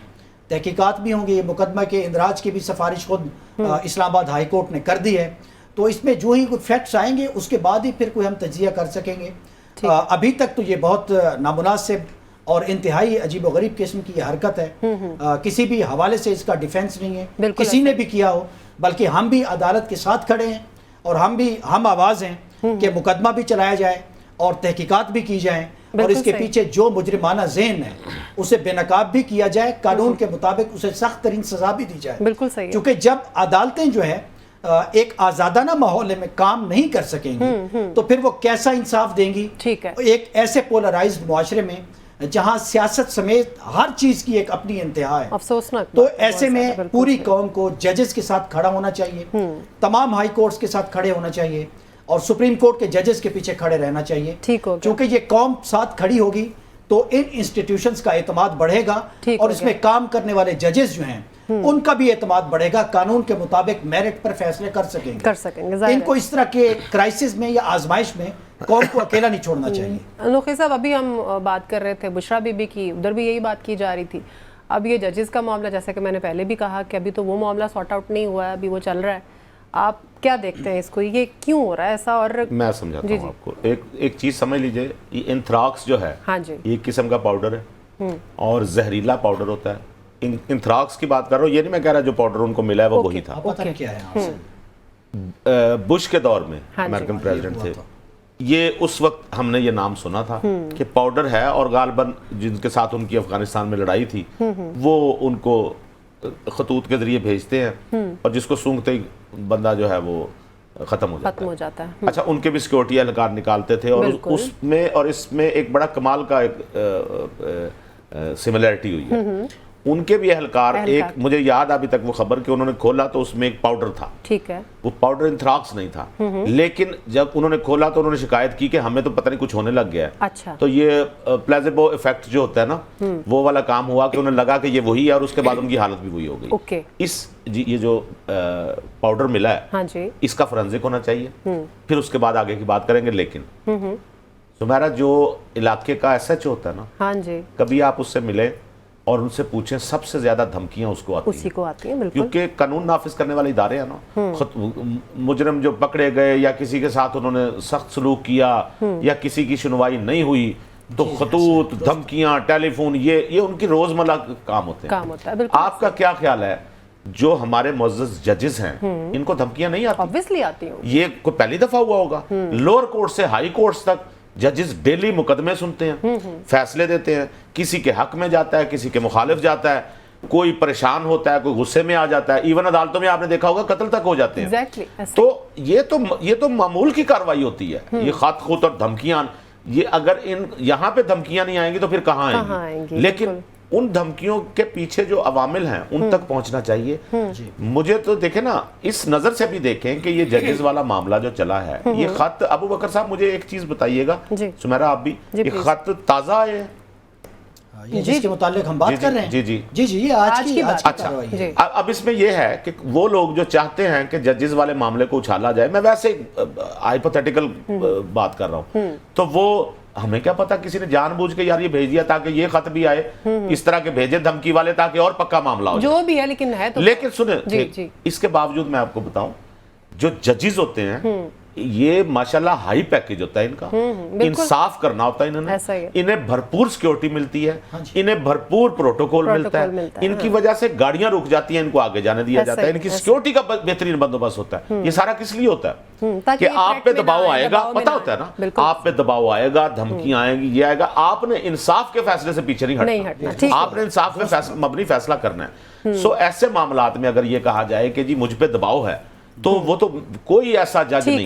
تحقیقات بھی ہوں گی۔ یہ مقدمہ کے اندراج کی بھی سفارش خود اسلام آباد ہائی کورٹ نے کر دی ہے، تو اس میں جو ہی کوئی فیکٹس آئیں گے اس کے بعد ہی پھر کوئی ہم تجزیہ کر سکیں گے۔ ابھی تک تو یہ بہت نامناسب اور انتہائی عجیب و غریب قسم کی یہ حرکت ہے، کسی بھی حوالے سے اس کا ڈیفینس نہیں ہے کسی نے بھی کیا ہو، بلکہ ہم بھی عدالت کے ساتھ کھڑے ہیں اور ہم آواز ہیں کہ مقدمہ بھی چلایا جائے اور تحقیقات بھی کی جائیں، اور اس کے پیچھے جو مجرمانہ ذہن ہے اسے بے نقاب بھی کیا جائے، قانون کے مطابق اسے سخت ترین سزا بھی دی جائے۔ بالکل صحیح ہے، کیونکہ جب عدالتیں جو ہے ایک آزادانہ ماحول میں کام نہیں کر سکیں گی تو پھر وہ کیسا انصاف دیں گی؟ ٹھیک ہے، ایک ایسے پولرائزڈ معاشرے میں جہاں سیاست سمیت ہر چیز کی ایک اپنی انتہا ہے، افسوسناک۔ تو ایسے میں پوری قوم کو ججز کے ساتھ کھڑا ہونا چاہیے، تمام ہائی کورٹس کے ساتھ کھڑے ہونا چاہیے اور سپریم کورٹ کے ججز کے پیچھے کھڑے رہنا چاہیے، کیونکہ یہ قوم ساتھ کھڑی ہوگی تو ان انسٹیٹیوشنز کا اعتماد بڑھے گا اور اس میں کام کرنے والے ججز جو ہیں ان کا بھی اعتماد بڑھے گا، قانون کے مطابق میرٹ پر فیصلے کر سکیں گے۔ ان کو اس طرح کے کرائسس میں یا آزمائش میں قوم کو اکیلا نہیں چھوڑنا چاہیے۔ نوخی صاحب، ابھی ہم بات کر رہے تھے بشرا بی بی کی، ادھر بھی یہی بات کی جا رہی تھی۔ اب یہ ججز کا معاملہ، جیسا کہ میں نے پہلے بھی کہا کہ ابھی تو وہ معاملہ سارٹ آؤٹ نہیں ہوا ہے، ابھی وہ چل رہا ہے، آپ کیا دیکھتے ہیں اس کو، یہ کیوں ہو رہا ہے ایسا؟ اور میں سمجھاتا ہوں آپ کو، ایک چیز سمجھ لیجئے، یہ انتھراکس جو ہے یہ قسم کا پاؤڈر ہے اور زہریلا پاؤڈر ہوتا ہے۔ انتھراکس کی بات کر رہا ہوں، یہ نہیں میں کہہ رہا جو پاؤڈر ان کو ملا ہے وہ وہی تھا۔ بش کے دور میں امریکن پریزیڈنٹ تھے، یہ اس وقت ہم نے یہ نام سنا تھا کہ پاؤڈر ہے، اور غالباً جن کے ساتھ ان کی افغانستان میں لڑائی تھی وہ ان کو خطوط کے ذریعے بھیجتے ہیں اور جس کو سونگتے ہی بندہ جو ہے وہ ختم ہو جاتا ہے۔ اچھا، ان کے بھی سیکورٹی اہلکار نکالتے تھے، اور اس میں اور اس میں ایک بڑا کمال کا ایک سملیرٹی ہوئی ہے۔ ان کے بھی اہلکار، ایک مجھے یاد ابھی تک وہ خبر کہ انہوں نے کھولا تو اس میں ایک پاؤڈر تھا، ٹھیک ہے، وہ پاؤڈر انتھراکس نہیں تھا، لیکن جب انہوں نے کھولا تو انہوں نے شکایت کی کہ ہمیں تو پتہ نہیں کچھ ہونے لگ گیا ہے۔ تو یہ پلیزیبو ایفیکٹ جو ہوتا ہے نا، وہ والا کام ہوا کہ انہیں لگا کہ یہ وہی ہے، اور اس کے بعد ان کی حالت بھی وہی ہو گئی۔ یہ جو پاؤڈر ملا ہے اس کا فورنزک ہونا چاہیے، پھر اس کے بعد آگے کی بات کریں گے۔ لیکن سمیرا، جو علاقے کا ایس ایچ ہوتا ہے نا، کبھی آپ اس سے ملے اور ان سے پوچھیں، سب سے زیادہ دھمکیاں اس کو آتی ہیں، کیونکہ قانون نافذ کرنے والے ادارے ہیں نا، مجرم جو پکڑے گئے یا کسی کے ساتھ انہوں نے سخت سلوک کیا یا کسی کی سنوائی نہیں ہوئی تو خطوط، دھمکیاں، ٹیلی فون، یہ ان کی روزمرہ کام ہوتے ہیں۔ آپ کا کیا خیال ہے جو ہمارے معزز ججز ہیں ان کو دھمکیاں نہیں آتی؟ یہ کوئی پہلی دفعہ ہوا ہوگا؟ لوور کورٹ سے ہائی کورٹس تک ججز ڈیلی مقدمے سنتے ہیں، فیصلے دیتے ہیں، کسی کے حق میں جاتا ہے، کسی کے مخالف جاتا ہے، کوئی پریشان ہوتا ہے، کوئی غصے میں آ جاتا ہے، ایون عدالتوں میں آپ نے دیکھا ہوگا قتل تک ہو جاتے ہیں۔ تو یہ تو معمول کی کارروائی ہوتی ہے، یہ خط خط اور دھمکیاں، یہ اگر یہاں پہ دھمکیاں نہیں آئیں گی تو پھر کہاں آئیں گی؟ لیکن ان دھمکیوں کے پیچھے جو عوامل ہیں ان تک پہنچنا چاہیے۔ مجھے تو دیکھیں نا، اس نظر سے بھی دیکھیں کہ یہ ججز والا معاملہ جو چلا ہے، یہ خط، ابو بکر صاحب مجھے ایک چیز بتائیے گا، سمیرا آپ بھی، یہ خط تازہ ہے جس کے متعلق ہم بات کر رہے ہیں؟ جی یہ آج کی کارروائی ہے۔ اب اس میں یہ ہے کہ وہ لوگ جو چاہتے ہیں کہ ججز والے معاملے کو اچھالا جائے، میں ویسے ہائپوتھیٹیکل بات کر رہا ہوں، تو وہ ہمیں کیا پتا، کسی نے جان بوجھ کے یار یہ بھیج دیا تاکہ یہ خط بھی آئے، اس طرح کے بھیجے دھمکی والے تاکہ اور پکا معاملہ ہو جو بھی ہے، لیکن ہے تو، لیکن سنیں، اس کے باوجود میں آپ کو بتاؤں، جو ججز ہوتے ہیں یہ ماشاءاللہ ہائی پیکیج ہوتا ہے ان کا، انصاف کرنا ہوتا ہے انہیں بھرپور سیکیورٹی ملتی ہے، انہیں بھرپور پروٹوکول ملتا ہے، ان کی وجہ سے گاڑیاں رک جاتی ہیں، ان کو آگے جانے دیا جاتا ہے، ان کی سیکیورٹی کا بہترین بندوبست ہوتا ہے۔ یہ سارا کس لیے ہوتا ہے کہ آپ پہ دباؤ آئے گا، پتہ ہوتا ہے نا، آپ پہ دباؤ آئے گا، دھمکیاں آئیں گی، یہ آئے گا، آپ نے انصاف کے فیصلے سے پیچھے نہیں ہٹنا، آپ نے انصاف پہ مبنی فیصلہ کرنا ہے۔ سو ایسے معاملات میں اگر یہ کہا جائے کہ جی مجھ پہ دباؤ ہے، تو وہ تو کوئی ایسا جج نہیں